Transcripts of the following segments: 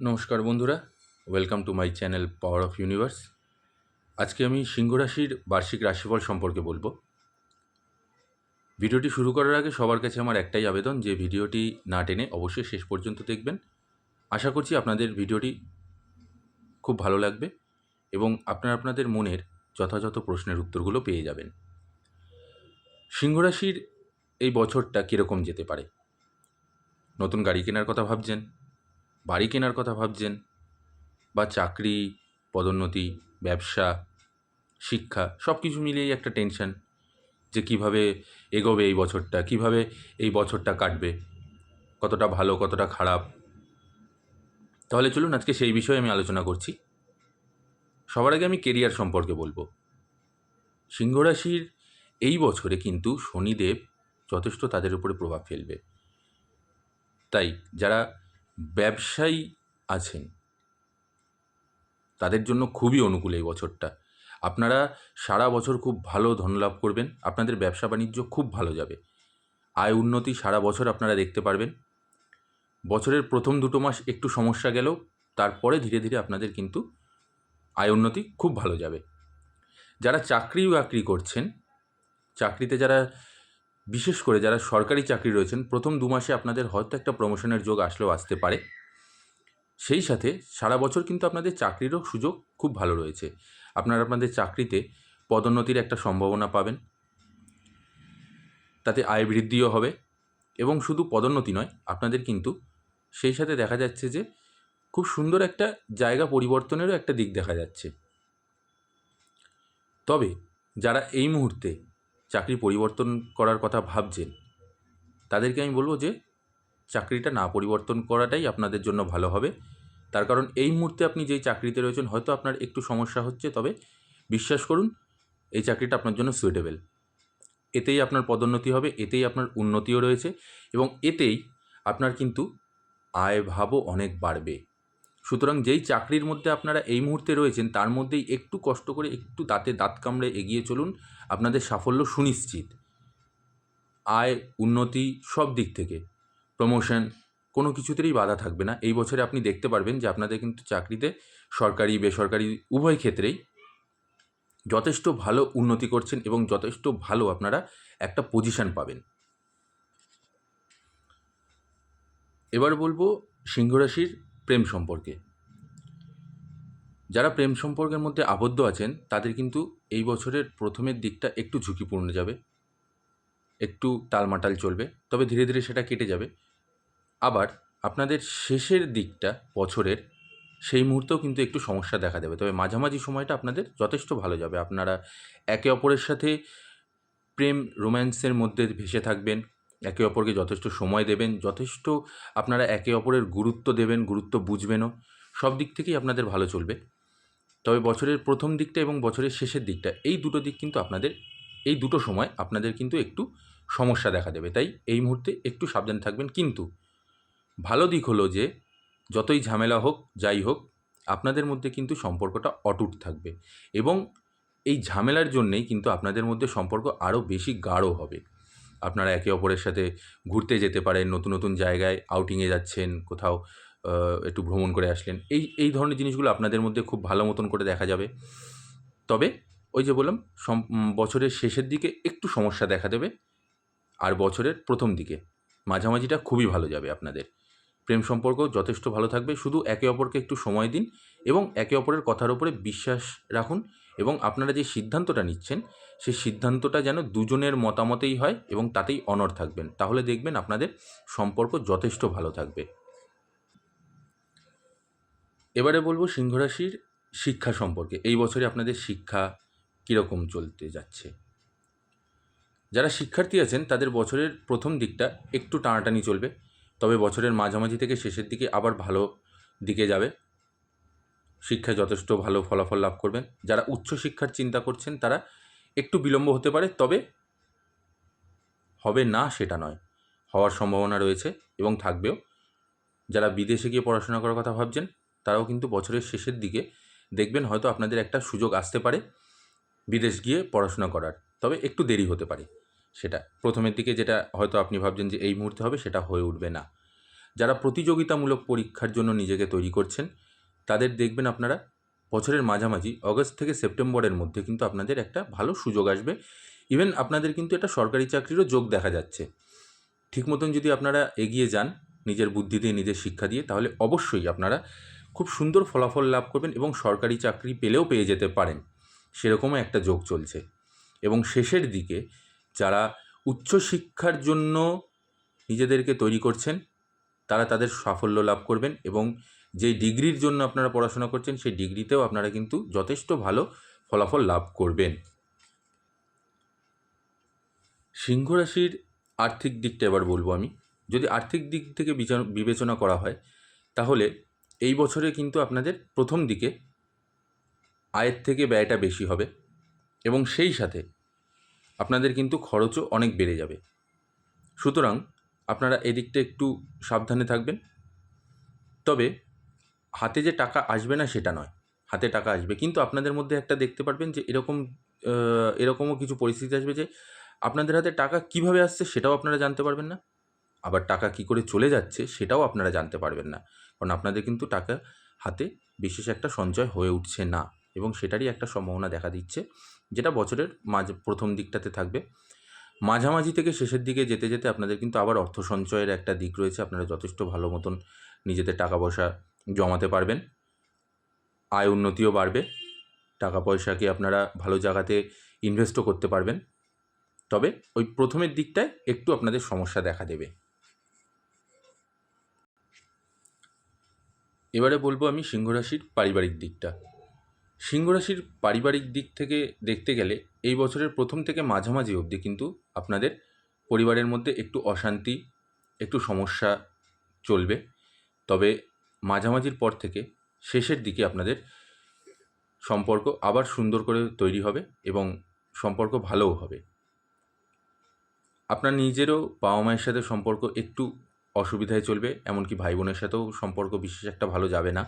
নমস্কার বন্ধুরা, welcome to my channel power of universe. আজকে আমি সিংহ রাশির বার্ষিক রাশিফল সম্পর্কে বলবো। ভিডিওটি শুরু করার আগে সবার কাছে আমার একটাই আবেদন যে ভিডিওটি না টেনে অবশ্যই শেষ পর্যন্ত দেখবেন। আশা করছি আপনাদের ভিডিওটি খুব ভালো লাগবে এবং আপনাদের মনের যথাযথ প্রশ্নের উত্তরগুলো পেয়ে যাবেন। সিংহ রাশির এই বছরটা কীরকম যেতে পারে? নতুন গাড়ি কেনার কথা ভাবছেন, বাড়ি কেনার কথা ভাবছেন, বা চাকরি, পদোন্নতি, ব্যবসা, শিক্ষা সব কিছু মিলিয়েই একটা টেনশন যে কিভাবে এগোবে এই বছরটা, কিভাবে এই বছরটা কাটবে, কতটা ভালো কতটা খারাপ। তাহলে চলুন আজকে সেই বিষয়ে আমি আলোচনা করছি। সবার আগে আমি কেরিয়ার সম্পর্কে বলবো। সিংহ রাশির এই বছরে কিন্তু শনিদেব যথেষ্ট তাদের উপরে প্রভাব ফেলবে। তাই যারা ব্যবসায়ী আছেন তাদের জন্য খুবই অনুকূল এই বছরটা। আপনারা সারা বছর খুব ভালো ধনলাভ করবেন, আপনাদের ব্যবসা বাণিজ্য খুব ভালো যাবে, আয় উন্নতি সারা বছর আপনারা দেখতে পারবেন। বছরের প্রথম 2 মাস একটু সমস্যা গেলেও তারপরে ধীরে ধীরে আপনাদের কিন্তু আয় উন্নতি খুব ভালো যাবে। যারা চাকরি বাকরি করছেন, চাকরিতে যারা বিশেষ করে যারা সরকারি চাকরি রয়েছেন, প্রথম 2 মাসে আপনাদের হয়তো একটা প্রমোশনের যোগ আসলেও আসতে পারে। সেই সাথে সারা বছর কিন্তু আপনাদের চাকরিরও সুযোগ খুব ভালো রয়েছে। আপনাদের চাকরিতে পদোন্নতির একটা সম্ভাবনা পাবেন, তাতে আয় বৃদ্ধিও হবে এবং শুধু পদোন্নতি নয়, আপনাদের কিন্তু সেই সাথে দেখা যাচ্ছে যে খুব সুন্দর একটা জায়গা পরিবর্তনেরও একটা দিক দেখা যাচ্ছে। তবে যারা এই মুহূর্তে চাকরি পরিবর্তন করার কথা ভাবছেন তাদেরকে আমি বলবো যে চাকরিটা না পরিবর্তন করাটাই আপনাদের জন্য ভালো হবে। তার কারণ এই মুহূর্তে আপনি যেই চাকরিতে রয়েছেন হয়তো আপনার একটু সমস্যা হচ্ছে, তবে বিশ্বাস করুন এই চাকরিটা আপনার জন্য সুইটেবল। এতেই আপনার পদোন্নতি হবে, এতেই আপনার উন্নতিও রয়েছে এবং এতেই আপনার কিন্তু আয় ভাবও অনেক বাড়বে। সুতরাং যেই চাকরির মধ্যে আপনারা এই মুহূর্তে রয়েছেন তার মধ্যেই একটু কষ্ট করে একটু দাঁতে দাঁত কামড়ে এগিয়ে চলুন, আপনাদের সাফল্য সুনিশ্চিত। আয় উন্নতি সব দিক থেকে, প্রমোশন কোনো কিছুতেই বাধা থাকবে না। এই বছরে আপনি দেখতে পারবেন যে আপনাদের কিন্তু চাকরিতে সরকারি বেসরকারি উভয় ক্ষেত্রেই যথেষ্ট ভালো উন্নতি করছেন এবং যথেষ্ট ভালো আপনারা একটা পজিশন পাবেন। এবার বলবো সিংহ রাশির প্রেম সম্পর্কে। যারা প্রেম সম্পর্কের মধ্যে আবদ্ধ আছেন তাদের কিন্তু এই বছরের প্রথমের দিকটা একটু ঝুঁকিপূর্ণ যাবে, একটু টালমাটাল চলবে, তবে ধীরে ধীরে সেটা কেটে যাবে। আবার আপনাদের শেষের দিকটা বছরের সেই মুহূর্তেও কিন্তু একটু সমস্যা দেখা দেবে, তবে মাঝামাঝি সময়টা আপনাদের যথেষ্ট ভালো যাবে। আপনারা একে অপরের সাথে প্রেম রোম্যান্সের মধ্যে ভেসে থাকবেন, একে অপরকে যথেষ্ট সময় দেবেন, যথেষ্ট আপনারা একে অপরের গুরুত্ব দেবেন, গুরুত্ব বুঝবেনও। সব দিক থেকেই আপনাদের ভালো চলবে। তবে বছরের প্রথম দিকটা এবং বছরের শেষের দিকটা এই দুটো দিক কিন্তু এই দুটো সময় আপনাদের কিন্তু একটু সমস্যা দেখা দেবে। তাই এই মুহূর্তে একটু সাবধান থাকবেন। কিন্তু ভালো দিক হলো যে যতই ঝামেলা হোক যাই হোক আপনাদের মধ্যে কিন্তু সম্পর্কটা অটুট থাকবে এবং এই ঝামেলার জন্যেই কিন্তু আপনাদের মধ্যে সম্পর্ক আরও বেশি গাঢ় হবে। আপনারা একে অপরের সাথে ঘুরতে যেতে পারেন, নতুন নতুন জায়গায় আউটিংয়ে যাচ্ছেন, কোথাও একটু ভ্রমণ করে আসলেন, এই ধরনের জিনিসগুলো আপনাদের মধ্যে খুব ভালো মতন করে দেখা যাবে। তবে ওই যে বললাম বছরের শেষের দিকে একটু সমস্যা দেখা দেবে, আর বছরের প্রথম দিকে মাঝামাঝিটা খুবই ভালো যাবে আপনাদের। প্রেম সম্পর্ক যথেষ্ট ভালো থাকবে, শুধু একে অপরকে একটু সময় দিন এবং একে অপরের কথার উপরে বিশ্বাস রাখুন এবং আপনারা যে সিদ্ধান্তটা নিচ্ছেন সেই সিদ্ধান্তটা যেন দুজনের মতামতেই হয় এবং তাতেই অনড় থাকবেন, তাহলে দেখবেন আপনাদের সম্পর্ক যথেষ্ট ভালো থাকবে। এবারে বলবো সিংহ রাশির শিক্ষা সম্পর্কে। এই বছরে আপনাদের শিক্ষা কীরকম চলতে যাচ্ছে? যারা শিক্ষার্থী আছেন তাদের বছরের প্রথম দিকটা একটু টানাটানি চলবে, তবে বছরের মাঝামাঝি থেকে শেষের দিকে আবার ভালো দিকে যাবে। শিক্ষায় যথেষ্ট ভালো ফলাফল লাভ করবেন। যারা উচ্চশিক্ষার চিন্তা করছেন তারা একটু বিলম্ব হতে পারে, তবে হবে না সেটা নয়, হওয়ার সম্ভাবনা রয়েছে এবং থাকবেও। যারা বিদেশে গিয়ে পড়াশোনা করার কথা ভাবছেন তারাও কিন্তু বছরের শেষের দিকে দেখবেন হয়তো আপনাদের একটা সুযোগ আসতে পারে বিদেশ গিয়ে পড়াশোনা করার, তবে একটু দেরি হতে পারে। সেটা প্রথমের দিকে যেটা হয়তো আপনি ভাবছেন যে এই মুহূর্তে হবে, সেটা হয়ে উঠবে না। যারা প্রতিযোগিতামূলক পরীক্ষার জন্য নিজেকে তৈরি করছেন তাদের দেখবেন আপনারা বছরের মাঝামাঝি অগস্ট থেকে সেপ্টেম্বরের মধ্যে কিন্তু আপনাদের একটা ভালো সুযোগ আসবে। ইভেন আপনাদের কিন্তু এটা সরকারি চাকরিরও যোগ দেখা যাচ্ছে। ঠিক মতন যদি আপনারা এগিয়ে যান নিজের বুদ্ধি দিয়ে, নিজের শিক্ষা দিয়ে, তাহলে অবশ্যই আপনারা খুব সুন্দর ফলাফল লাভ করবেন এবং সরকারি চাকরি পেলেও পেয়ে যেতে পারেন, সেরকমও একটা যোগ চলছে। এবং শেষের দিকে যারা উচ্চশিক্ষার জন্য নিজেদেরকে তৈরি করছেন তারা তাদের সাফল্য লাভ করবেন এবং যেই ডিগ্রির জন্য আপনারা পড়াশোনা করছেন সেই ডিগ্রিতেও আপনারা কিন্তু যথেষ্ট ভালো ফলাফল লাভ করবেন। সিংহ রাশির আর্থিক দিকটা এবার বলবো আমি। যদি আর্থিক দিক থেকে বিবেচনা করা হয় তাহলে এই বছরে কিন্তু আপনাদের প্রথম দিকে আয়ের থেকে ব্যয়টা বেশি হবে এবং সেই সাথে আপনাদের কিন্তু খরচও অনেক বেড়ে যাবে। সুতরাং আপনারা এদিকটা একটু সাবধানে থাকবেন। তবে হাতে যে টাকা আসবে না সেটা নয়, হাতে টাকা আসবে, কিন্তু আপনাদের মধ্যে একটা দেখতে পারবেন যে এরকমও কিছু পরিস্থিতি আসবে যে আপনাদের হাতে টাকা কিভাবে আসছে সেটাও আপনারা জানতে পারবেন না, আবার টাকা কী করে চলে যাচ্ছে সেটাও আপনারা জানতে পারবেন না, কারণ আপনাদের কিন্তু টাকা হাতে বিশেষ একটা সঞ্চয় হয়ে উঠছে না এবং সেটারই একটা সম্ভাবনা দেখা দিচ্ছে, যেটা বছরের প্রথম দিকটাতে থাকবে। মাঝামাঝি থেকে শেষের দিকে যেতে যেতে আপনাদের কিন্তু আবার অর্থ সঞ্চয়ের একটা দিক রয়েছে। আপনারা যথেষ্ট ভালো মতন নিজেদের টাকা পয়সা জমাতে পারবেন, আয় উন্নতিও বাড়বে, টাকা পয়সাকে আপনারা ভালো জায়গাতে ইনভেস্টও করতে পারবেন। তবে ওই প্রথমের দিকটায় একটু আপনাদের সমস্যা দেখা দেবে। এবারে বলবো আমি সিংহ রাশির পারিবারিক দিকটা। সিংহ রাশির পারিবারিক দিক থেকে দেখতে গেলে এই বছরের প্রথম থেকে মাঝামাঝি অবধি কিন্তু আপনাদের পরিবারের মধ্যে একটু অশান্তি, একটু সমস্যা চলবে। তবে মাঝামাঝির পর থেকে শেষের দিকে আপনাদের সম্পর্ক আবার সুন্দর করে তৈরি হবে এবং সম্পর্ক ভালোও হবে। আপনার নিজেরও বাবা মায়ের সাথে সম্পর্ক একটু অসুবিধায় চলবে, এমনকি ভাই বোনের সাথেও সম্পর্ক বিশেষ একটা ভালো যাবে না।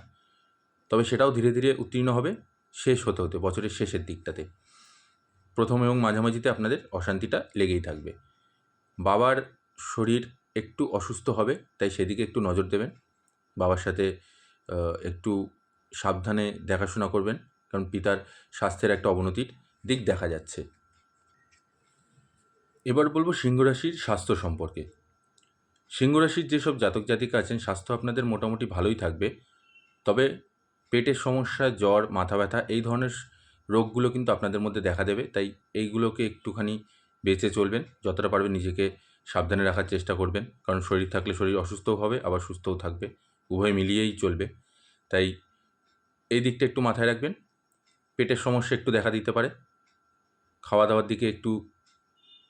তবে সেটাও ধীরে ধীরে উত্তীর্ণ হবে শেষ হতে হতে বছরের শেষের দিকটাতে। প্রথম এবং মাঝামাঝিতে আপনাদের অশান্তিটা লেগেই থাকবে। বাবার শরীর একটু অসুস্থ হবে, তাই সেদিকে একটু নজর দেবেন। বাবার সাথে একটু সাবধানে দেখাশোনা করবেন, কারণ পিতার স্বাস্থ্যের একটা অবনতির দিক দেখা যাচ্ছে। এবার বলবো সিংহ রাশির স্বাস্থ্য সম্পর্কে। সিংহ রাশির যেসব জাতক জাতিকা আছেন স্বাস্থ্য আপনাদের মোটামুটি ভালোই থাকবে, তবে পেটের সমস্যা, জ্বর, মাথা ব্যথা এই ধরনের রোগগুলো কিন্তু আপনাদের মধ্যে দেখা দেবে, তাই এইগুলোকে একটুখানি বেঁচে চলবেন। যতটা পারবেন নিজেকে সাবধানে রাখার চেষ্টা করবেন, কারণ শরীর থাকলে শরীর অসুস্থও হবে আবার সুস্থও থাকবে, উভয় মিলিয়েই চলবে। তাই এই দিকটা একটু মাথায় রাখবেন। পেটের সমস্যা একটু দেখা দিতে পারে, খাওয়া দাওয়ার দিকে একটু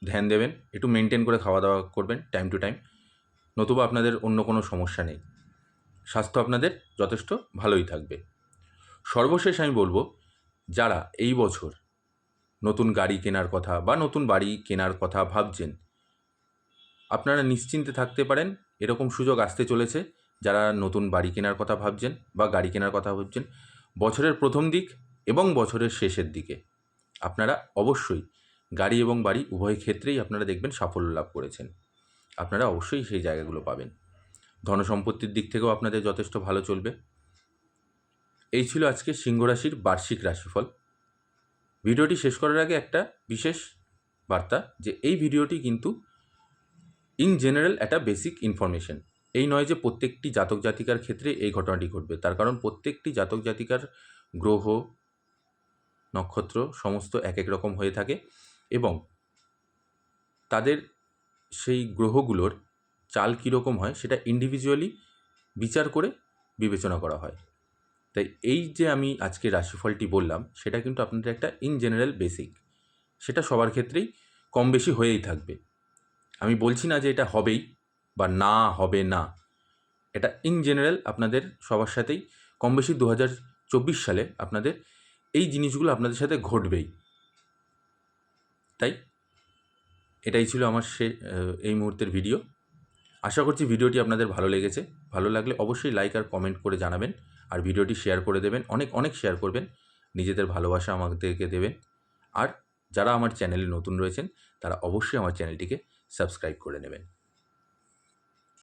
ধ্যান দেবেন, একটু মেনটেন করে খাওয়া দাওয়া করবেন টাইম টু টাইম, নতুবা আপনাদের অন্য কোনো সমস্যা নেই, স্বাস্থ্য আপনাদের যথেষ্ট ভালোই থাকবে। সর্বশেষ আমি বলবো, যারা এই বছর নতুন গাড়ি কেনার কথা বা নতুন বাড়ি কেনার কথা ভাবছেন, আপনারা নিশ্চিন্তে থাকতে পারেন, এরকম সুযোগ আসতে চলেছে। যারা নতুন বাড়ি কেনার কথা ভাবছেন বা গাড়ি কেনার কথা ভাবছেন, বছরের প্রথম দিক এবং বছরের শেষের দিকে আপনারা অবশ্যই গাড়ি এবং বাড়ি উভয় ক্ষেত্রেই আপনারা দেখবেন সাফল্য লাভ করেছেন। আপনারা অবশ্যই সেই জায়গাগুলো পাবেন। ধনসম্পত্তির দিক থেকেও আপনাদের যথেষ্ট ভালো চলবে। এই ছিল আজকে সিংহ রাশির বার্ষিক রাশিফল। ভিডিওটি শেষ করার আগে একটা বিশেষ বার্তা, যে এই ভিডিওটি কিন্তু ইন জেনারেল একটা বেসিক ইনফরমেশন। এই নয় যে প্রত্যেকটি জাতক জাতিকার ক্ষেত্রে এই ঘটনাটি ঘটবে, তার কারণ প্রত্যেকটি জাতক জাতিকার গ্রহ, নক্ষত্র সমস্ত এক এক রকম হয়ে থাকে এবং তাদের সেই গ্রহগুলোর চাল কীরকম হয় সেটা ইন্ডিভিজুয়ালি বিচার করে বিবেচনা করা হয়। তাই এই যে আমি আজকে রাশিফলটি বললাম সেটা কিন্তু আপনাদের একটা ইন জেনারেল বেসিক, সেটা সবার ক্ষেত্রেই কম বেশি হয়েই থাকবে। আমি বলছি না যে এটা হবেই বা না হবে না, এটা ইন জেনারেল আপনাদের সবার সাথেই কম বেশি 2024 সালে আপনাদের এই জিনিসগুলো আপনাদের সাথে ঘটবেই। তাই এটাই ছিল আমার এই মুহূর্তের ভিডিও। আশা করছি ভিডিওটি আপনাদের ভালো লেগেছে। ভালো লাগলে অবশ্যই লাইক আর কমেন্ট করে জানাবেন, আর ভিডিওটি শেয়ার করে দেবেন, অনেক অনেক শেয়ার করবেন, নিজেদের ভালোবাসা আমাদেরকে দেবেন। আর যারা আমার চ্যানেলে নতুন রয়েছেন তারা অবশ্যই আমার চ্যানেলটিকে সাবস্ক্রাইব করে নেবেন।